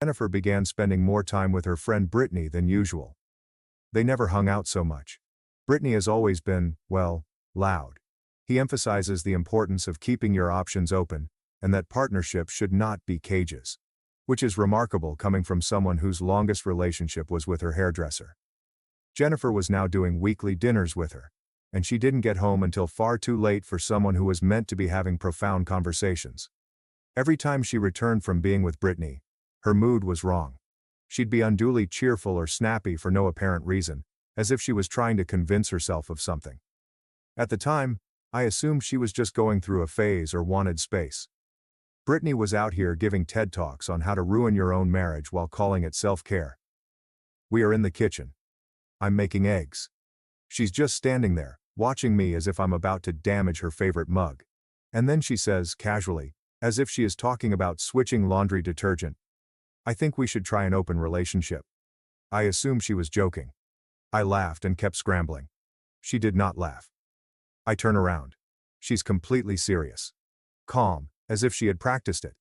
Jennifer began spending more time with her friend Britney than usual. They never hung out so much. Britney has always been, well, loud. He emphasizes the importance of keeping your options open, and that partnerships should not be cages. Which is remarkable coming from someone whose longest relationship was with her hairdresser. Jennifer was now doing weekly dinners with her, and she didn't get home until far too late for someone who was meant to be having profound conversations. Every time she returned from being with Britney, her mood was wrong. She'd be unduly cheerful or snappy for no apparent reason, as if she was trying to convince herself of something. At the time, I assumed she was just going through a phase or wanted space. Britney was out here giving TED Talks on how to ruin your own marriage while calling it self-care. We are in the kitchen. I'm making eggs. She's just standing there, watching me as if I'm about to damage her favorite mug. And then she says, casually, as if she is talking about switching laundry detergent, "I think we should try an open relationship." I assumed she was joking. I laughed and kept scrambling. She did not laugh. I turn around. She's completely serious. Calm, as if she had practiced it.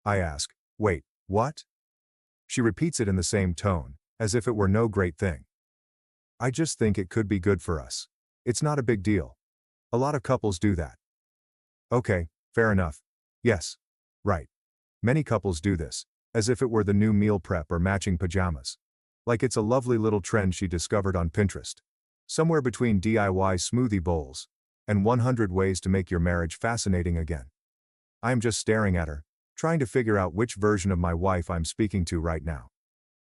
I ask, "Wait, what?" She repeats it in the same tone, as if it were no great thing. "I just think it could be good for us. It's not a big deal. A lot of couples do that." Okay, fair enough. Yes. Right. Many couples do this, as if it were the new meal prep or matching pajamas. Like it's a lovely little trend she discovered on Pinterest. Somewhere between DIY smoothie bowls and 100 ways to make your marriage fascinating again. I am just staring at her, trying to figure out which version of my wife I'm speaking to right now.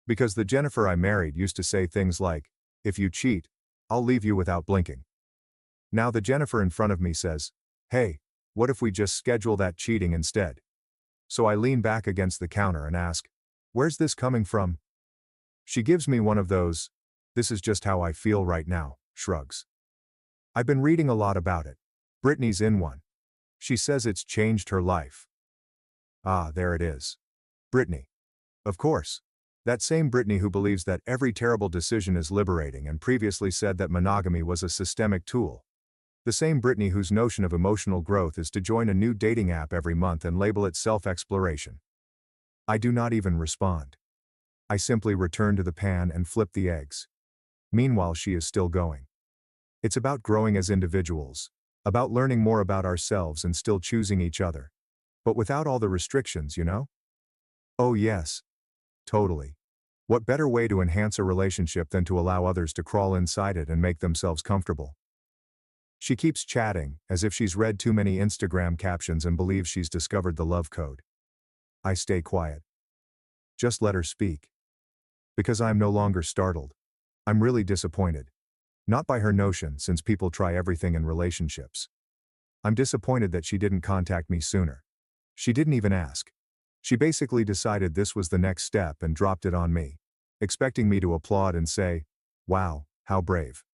Because the Jennifer I married used to say things like, "If you cheat, I'll leave you without blinking." Now the Jennifer in front of me says, "Hey, what if we just schedule that cheating instead?" So I lean back against the counter and ask, "Where's this coming from?" She gives me one of those, "This is just how I feel right now," shrugs. I've been reading a lot about it. Britney's in one. She says it's changed her life. Ah, there it is. Britney. Of course. That same Britney who believes that every terrible decision is liberating and previously said that monogamy was a systemic tool. The same Britney whose notion of emotional growth is to join a new dating app every month and label it self-exploration. I do not even respond. I simply return to the pan and flip the eggs. Meanwhile, she is still going. It's about growing as individuals, about learning more about ourselves and still choosing each other. But without all the restrictions, you know? Oh yes. Totally. What better way to enhance a relationship than to allow others to crawl inside it and make themselves comfortable? She keeps chatting, as if she's read too many Instagram captions and believes she's discovered the love code. I stay quiet. Just let her speak. Because I'm no longer startled. I'm really disappointed. Not by her notion, since people try everything in relationships. I'm disappointed that she didn't contact me sooner. She didn't even ask. She basically decided this was the next step and dropped it on me, expecting me to applaud and say, "Wow, how brave."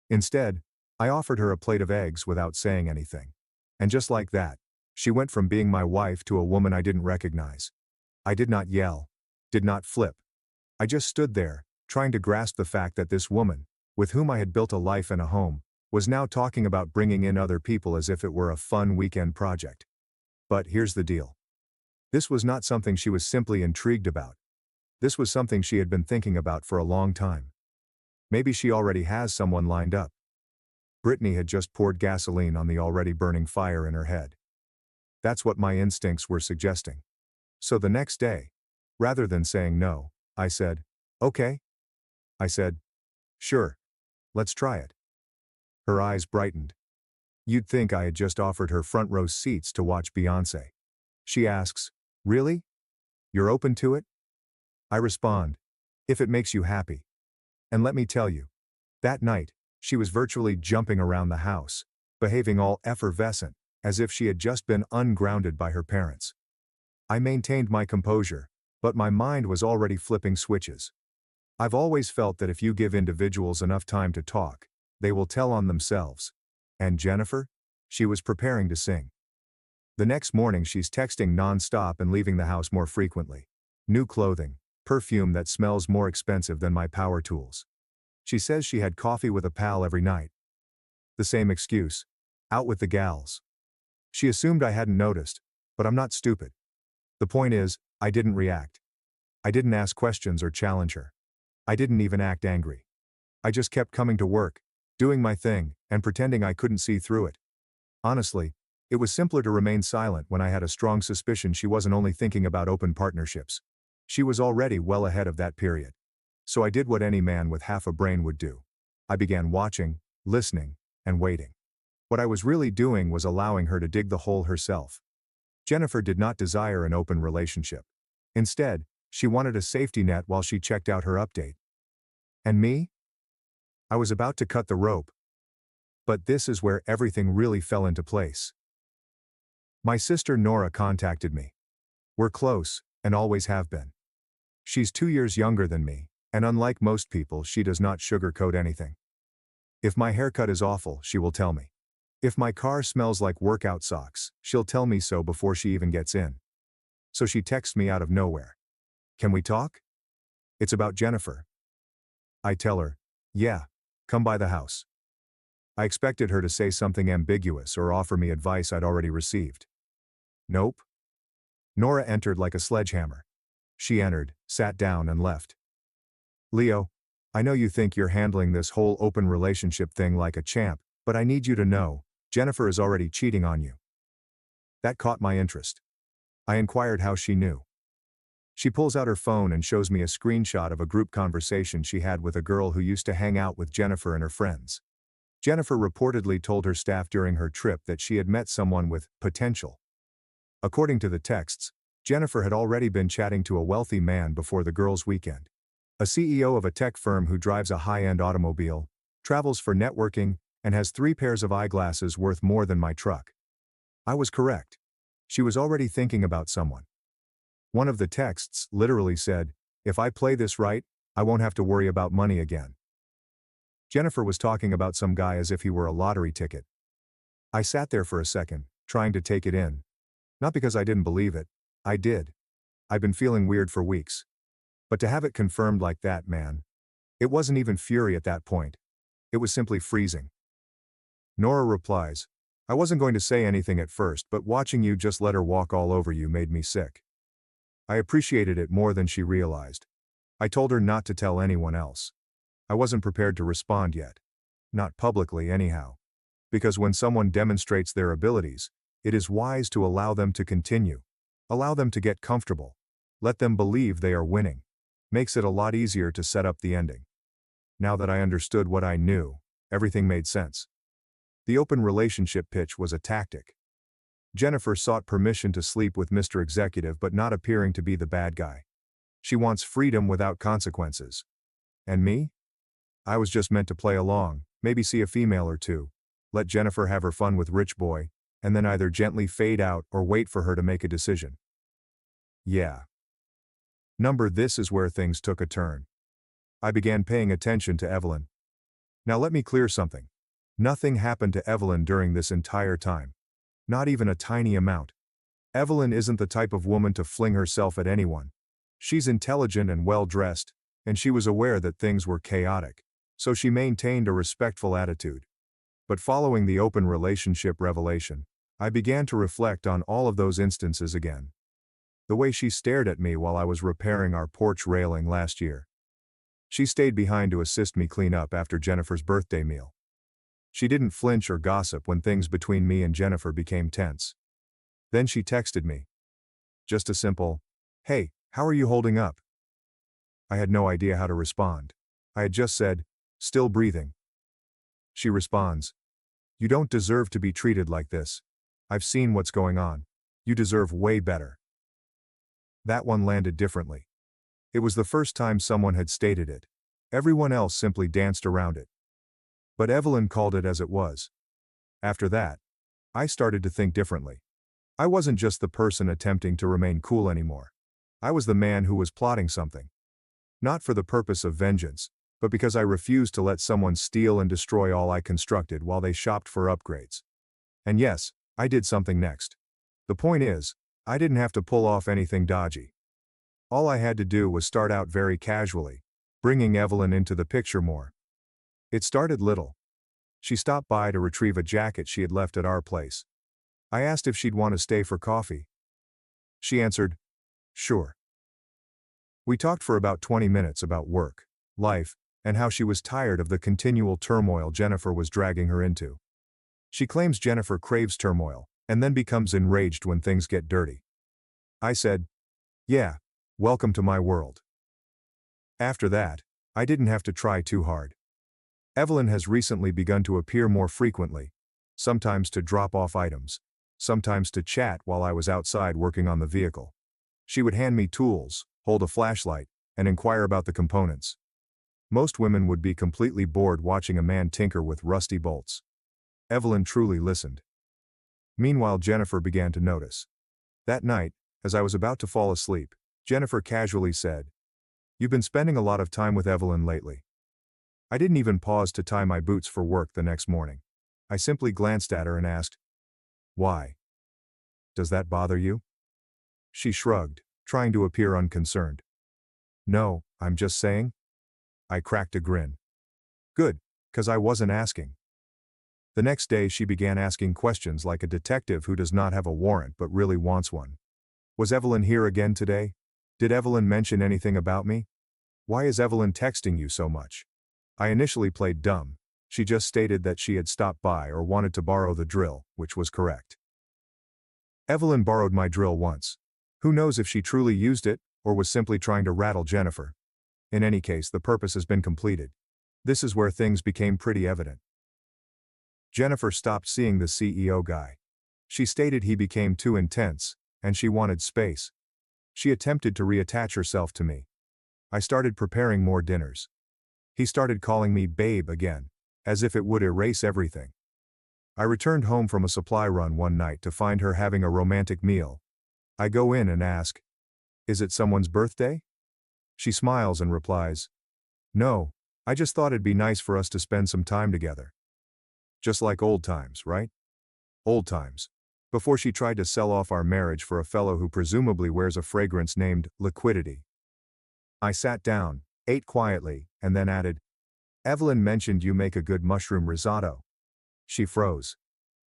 Instead, I offered her a plate of eggs without saying anything. And just like that, she went from being my wife to a woman I didn't recognize. I did not yell, did not flip. I just stood there, trying to grasp the fact that this woman, with whom I had built a life and a home, was now talking about bringing in other people as if it were a fun weekend project. But here's the deal. This was not something she was simply intrigued about. This was something she had been thinking about for a long time. Maybe she already has someone lined up. Britney had just poured gasoline on the already burning fire in her head. That's what my instincts were suggesting. So the next day, rather than saying no, I said, "Okay." I said, "Sure. Let's try it." Her eyes brightened. You'd think I had just offered her front row seats to watch Beyoncé. She asks, "Really? You're open to it?" I respond, "If it makes you happy." And let me tell you, that night, she was virtually jumping around the house, behaving all effervescent, as if she had just been ungrounded by her parents. I maintained my composure, but my mind was already flipping switches. I've always felt that if you give individuals enough time to talk, they will tell on themselves. And Jennifer? She was preparing to sing. The next morning she's texting non-stop and leaving the house more frequently. New clothing, perfume that smells more expensive than my power tools. She says she had coffee with a pal every night. The same excuse. Out with the gals. She assumed I hadn't noticed, but I'm not stupid. The point is, I didn't react. I didn't ask questions or challenge her. I didn't even act angry. I just kept coming to work, doing my thing, and pretending I couldn't see through it. Honestly, it was simpler to remain silent when I had a strong suspicion she wasn't only thinking about open partnerships. She was already well ahead of that period. So I did what any man with half a brain would do. I began watching, listening, and waiting. What I was really doing was allowing her to dig the hole herself. Jennifer did not desire an open relationship. Instead, she wanted a safety net while she checked out her update. And me? I was about to cut the rope. But this is where everything really fell into place. My sister Nora contacted me. We're close, and always have been. She's 2 years younger than me, and unlike most people, she does not sugarcoat anything. If my haircut is awful, she will tell me. If my car smells like workout socks, she'll tell me so before she even gets in. So she texts me out of nowhere. Can we talk? It's about Jennifer. I tell her, yeah, come by the house. I expected her to say something ambiguous or offer me advice I'd already received. Nope. Nora entered like a sledgehammer. She entered, sat down, and left. Leo, I know you think you're handling this whole open relationship thing like a champ, but I need you to know, Jennifer is already cheating on you. That caught my interest. I inquired how she knew. She pulls out her phone and shows me a screenshot of a group conversation she had with a girl who used to hang out with Jennifer and her friends. Jennifer reportedly told her staff during her trip that she had met someone with potential. According to the texts, Jennifer had already been chatting to a wealthy man before the girls' weekend. A CEO of a tech firm who drives a high-end automobile, travels for networking, and has 3 pairs of eyeglasses worth more than my truck. I was correct. She was already thinking about someone. One of the texts literally said, if I play this right, I won't have to worry about money again. Jennifer was talking about some guy as if he were a lottery ticket. I sat there for a second, trying to take it in. Not because I didn't believe it. I did. I'd been feeling weird for weeks. But to have it confirmed like that, man. It wasn't even fury at that point. It was simply freezing. Nora replies, I wasn't going to say anything at first, but watching you just let her walk all over you made me sick. I appreciated it more than she realized. I told her not to tell anyone else. I wasn't prepared to respond yet. Not publicly anyhow. Because when someone demonstrates their abilities, it is wise to allow them to continue. Allow them to get comfortable. Let them believe they are winning. Makes it a lot easier to set up the ending. Now that I understood what I knew, everything made sense. The open relationship pitch was a tactic. Jennifer sought permission to sleep with Mr. Executive but not appearing to be the bad guy. She wants freedom without consequences. And me? I was just meant to play along, maybe see a female or two, let Jennifer have her fun with Rich Boy, and then either gently fade out or wait for her to make a decision. Yeah. This is where things took a turn. I began paying attention to Evelyn. Now let me clear something. Nothing happened to Evelyn during this entire time. Not even a tiny amount. Evelyn isn't the type of woman to fling herself at anyone. She's intelligent and well-dressed, and she was aware that things were chaotic, so she maintained a respectful attitude. But following the open relationship revelation, I began to reflect on all of those instances again. The way she stared at me while I was repairing our porch railing last year. She stayed behind to assist me clean up after Jennifer's birthday meal. She didn't flinch or gossip when things between me and Jennifer became tense. Then she texted me. Just a simple, hey, how are you holding up? I had no idea how to respond. I had just said, still breathing. She responds, you don't deserve to be treated like this. I've seen what's going on. You deserve way better. That one landed differently. It was the first time someone had stated it. Everyone else simply danced around it. But Evelyn called it as it was. After that, I started to think differently. I wasn't just the person attempting to remain cool anymore. I was the man who was plotting something. Not for the purpose of vengeance, but because I refused to let someone steal and destroy all I constructed while they shopped for upgrades. And yes, I did something next. The point is, I didn't have to pull off anything dodgy. All I had to do was start out very casually, bringing Evelyn into the picture more. It started little. She stopped by to retrieve a jacket she had left at our place. I asked if she'd want to stay for coffee. She answered, sure. We talked for about 20 minutes about work, life, and how she was tired of the continual turmoil Jennifer was dragging her into. She claims Jennifer craves turmoil, and then becomes enraged when things get dirty. I said, "Yeah, welcome to my world." After that, I didn't have to try too hard. Evelyn has recently begun to appear more frequently, sometimes to drop off items, sometimes to chat while I was outside working on the vehicle. She would hand me tools, hold a flashlight, and inquire about the components. Most women would be completely bored watching a man tinker with rusty bolts. Evelyn truly listened. Meanwhile, Jennifer began to notice. That night, as I was about to fall asleep, Jennifer casually said, "You've been spending a lot of time with Evelyn lately." I didn't even pause to tie my boots for work the next morning. I simply glanced at her and asked, "Why? Does that bother you?" She shrugged, trying to appear unconcerned. "No, I'm just saying." I cracked a grin. Good, 'cause I wasn't asking. The next day she began asking questions like a detective who does not have a warrant but really wants one. Was Evelyn here again today? Did Evelyn mention anything about me? Why is Evelyn texting you so much? I initially played dumb. She just stated that she had stopped by or wanted to borrow the drill, which was correct. Evelyn borrowed my drill once. Who knows if she truly used it, or was simply trying to rattle Jennifer. In any case, the purpose has been completed. This is where things became pretty evident. Jennifer stopped seeing the CEO guy. She stated he became too intense, and she wanted space. She attempted to reattach herself to me. I started preparing more dinners. He started calling me babe again, as if it would erase everything. I returned home from a supply run one night to find her having a romantic meal. I go in and ask, "Is it someone's birthday?" She smiles and replies, "No, I just thought it'd be nice for us to spend some time together." Just like old times, right? Old times. Before she tried to sell off our marriage for a fellow who presumably wears a fragrance named Liquidity. I sat down, ate quietly, and then added, "Evelyn mentioned you make a good mushroom risotto." She froze.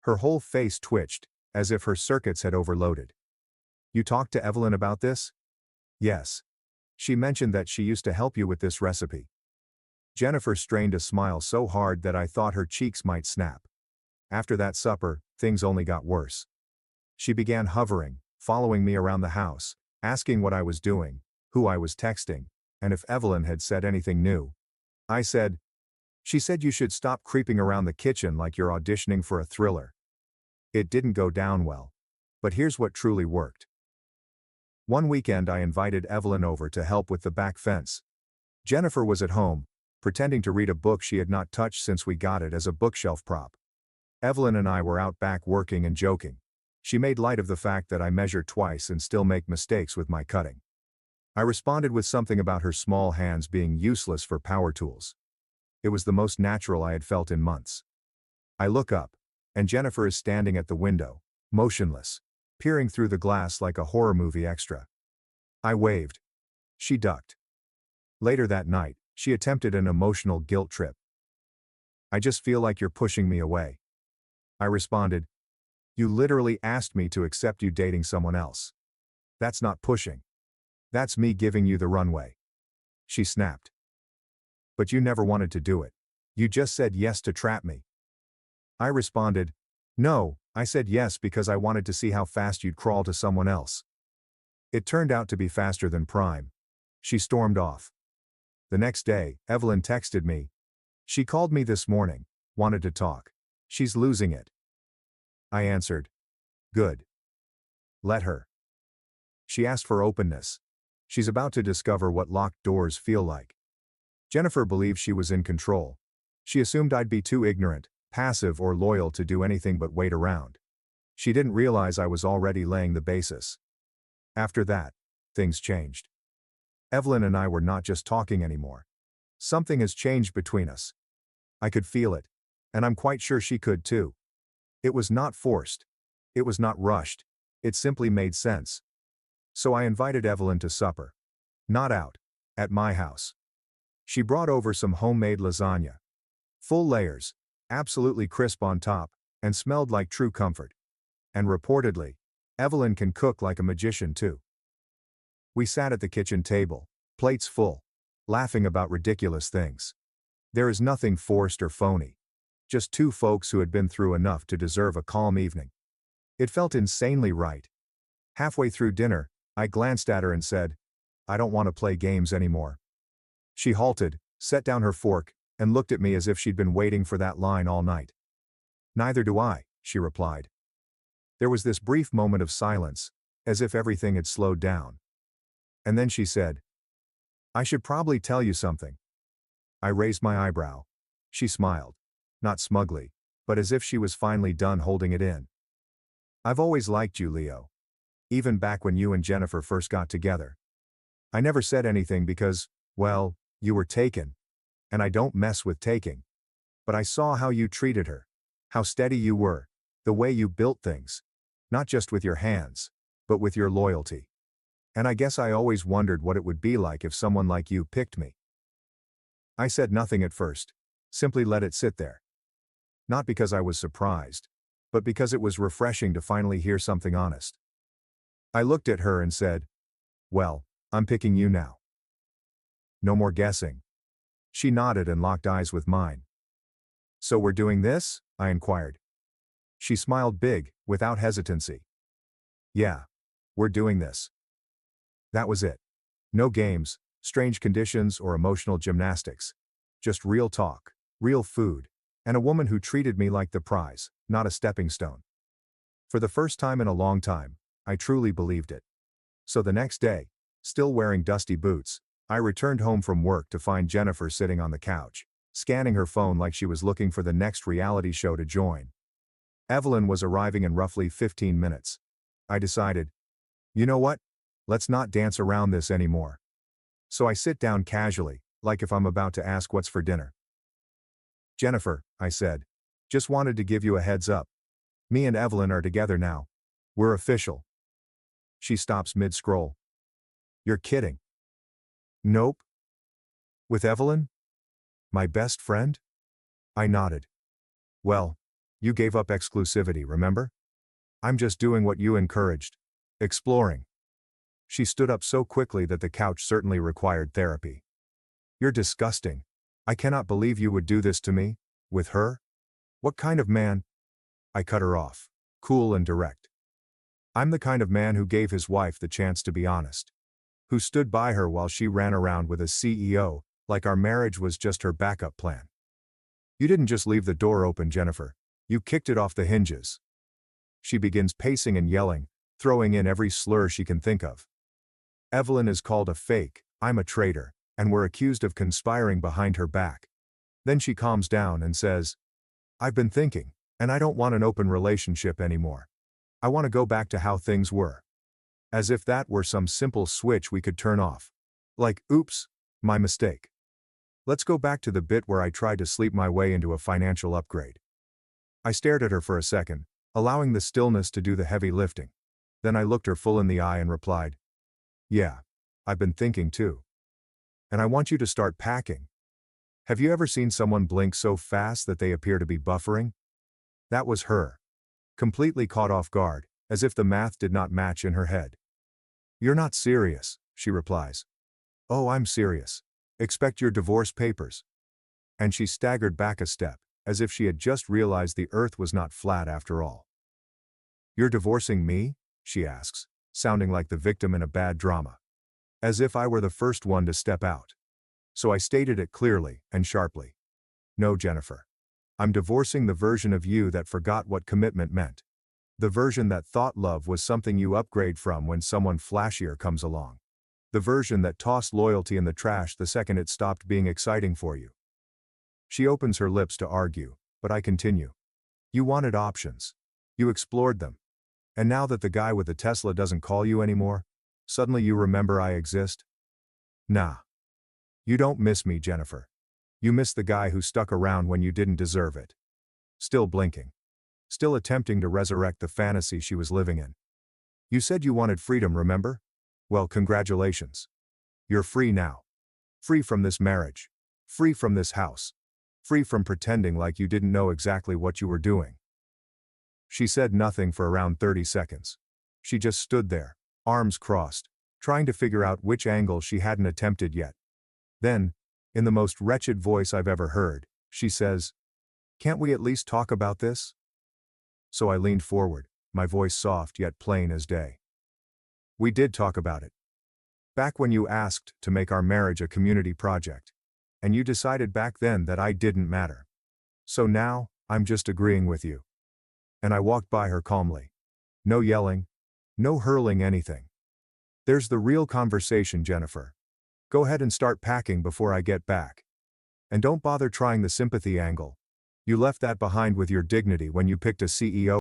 Her whole face twitched, as if her circuits had overloaded. "You talked to Evelyn about this?" "Yes. She mentioned that she used to help you with this recipe." Jennifer strained a smile so hard that I thought her cheeks might snap. After that supper, things only got worse. She began hovering, following me around the house, asking what I was doing, who I was texting, and if Evelyn had said anything new. I said, "She said you should stop creeping around the kitchen like you're auditioning for a thriller." It didn't go down well. But here's what truly worked. One weekend I invited Evelyn over to help with the back fence. Jennifer was at home, pretending to read a book she had not touched since we got it as a bookshelf prop. Evelyn and I were out back working and joking. She made light of the fact that I measure twice and still make mistakes with my cutting. I responded with something about her small hands being useless for power tools. It was the most natural I had felt in months. I look up, and Jennifer is standing at the window, motionless, peering through the glass like a horror movie extra. I waved. She ducked. Later that night, she attempted an emotional guilt trip. "I just feel like you're pushing me away." I responded, "You literally asked me to accept you dating someone else. That's not pushing. That's me giving you the runway." She snapped. "But you never wanted to do it. You just said yes to trap me." I responded, "No, I said yes because I wanted to see how fast you'd crawl to someone else." It turned out to be faster than Prime. She stormed off. The next day, Evelyn texted me. "She called me this morning, wanted to talk. She's losing it." I answered, "Good. Let her." She asked for openness. She's about to discover what locked doors feel like. Jennifer believed she was in control. She assumed I'd be too ignorant, passive, or loyal to do anything but wait around. She didn't realize I was already laying the basis. After that, things changed. Evelyn and I were not just talking anymore. Something has changed between us. I could feel it, and I'm quite sure she could too. It was not forced. It was not rushed. It simply made sense. So I invited Evelyn to supper. Not out. At my house. She brought over some homemade lasagna. Full layers, absolutely crisp on top, and smelled like true comfort. And reportedly, Evelyn can cook like a magician too. We sat at the kitchen table. Plates full. Laughing about ridiculous things. There is nothing forced or phony. Just two folks who had been through enough to deserve a calm evening. It felt insanely right. Halfway through dinner, I glanced at her and said, "I don't want to play games anymore." She halted, set down her fork, and looked at me as if she'd been waiting for that line all night. "Neither do I," she replied. There was this brief moment of silence, as if everything had slowed down. And then she said, "I should probably tell you something." I raised my eyebrow. She smiled. Not smugly, but as if she was finally done holding it in. "I've always liked you, Leo. Even back when you and Jennifer first got together. I never said anything because, well, you were taken. And I don't mess with taking. But I saw how you treated her. How steady you were. The way you built things. Not just with your hands, but with your loyalty. And I guess I always wondered what it would be like if someone like you picked me." I said nothing at first. Simply let it sit there. Not because I was surprised, but because it was refreshing to finally hear something honest. I looked at her and said, "Well, I'm picking you now." No more guessing. She nodded and locked eyes with mine. "So we're doing this?" I inquired. She smiled big, without hesitancy. "Yeah. We're doing this." That was it. No games, strange conditions, or emotional gymnastics. Just real talk, real food, and a woman who treated me like the prize, not a stepping stone. For the first time in a long time, I truly believed it. So the next day, still wearing dusty boots, I returned home from work to find Jennifer sitting on the couch, scanning her phone like she was looking for the next reality show to join. Evelyn was arriving in roughly 15 minutes. I decided, you know what? Let's not dance around this anymore. So I sit down casually, like if I'm about to ask what's for dinner. "Jennifer," I said, "just wanted to give you a heads up. Me and Evelyn are together now. We're official." She stops mid-scroll. "You're kidding." "Nope." "With Evelyn? My best friend?" I nodded. "Well, you gave up exclusivity, remember? I'm just doing what you encouraged. Exploring." She stood up so quickly that the couch certainly required therapy. "You're disgusting. I cannot believe you would do this to me, with her. What kind of man?" I cut her off, cool and direct. "I'm the kind of man who gave his wife the chance to be honest. Who stood by her while she ran around with a CEO, like our marriage was just her backup plan. You didn't just leave the door open, Jennifer. You kicked it off the hinges." She begins pacing and yelling, throwing in every slur she can think of. Evelyn is called a fake, I'm a traitor, and we're accused of conspiring behind her back. Then she calms down and says, "I've been thinking, and I don't want an open relationship anymore. I want to go back to how things were." As if that were some simple switch we could turn off. Like, oops, my mistake. Let's go back to the bit where I tried to sleep my way into a financial upgrade. I stared at her for a second, allowing the stillness to do the heavy lifting. Then I looked her full in the eye and replied, "Yeah, I've been thinking too. And I want you to start packing. Have you ever seen someone blink so fast that they appear to be buffering?" That was her. Completely caught off guard, as if the math did not match in her head. "You're not serious," she replies. "Oh, I'm serious. Expect your divorce papers." And she staggered back a step, as if she had just realized the earth was not flat after all. "You're divorcing me?" she asks, sounding like the victim in a bad drama. As if I were the first one to step out. So I stated it clearly and sharply. "No, Jennifer. I'm divorcing the version of you that forgot what commitment meant. The version that thought love was something you upgrade from when someone flashier comes along. The version that tossed loyalty in the trash the second it stopped being exciting for you." She opens her lips to argue, but I continue. "You wanted options. You explored them. And now that the guy with the Tesla doesn't call you anymore, suddenly you remember I exist? Nah. You don't miss me, Jennifer. You miss the guy who stuck around when you didn't deserve it." Still blinking. Still attempting to resurrect the fantasy she was living in. "You said you wanted freedom, remember? Well, congratulations. You're free now. Free from this marriage. Free from this house. Free from pretending like you didn't know exactly what you were doing." She said nothing for around 30 seconds. She just stood there, arms crossed, trying to figure out which angle she hadn't attempted yet. Then, in the most wretched voice I've ever heard, she says, "Can't we at least talk about this?" So I leaned forward, my voice soft yet plain as day. "We did talk about it. Back when you asked to make our marriage a community project. And you decided back then that I didn't matter. So now, I'm just agreeing with you." And I walked by her calmly. No yelling. No hurling anything. "There's the real conversation, Jennifer. Go ahead and start packing before I get back. And don't bother trying the sympathy angle. You left that behind with your dignity when you picked a CEO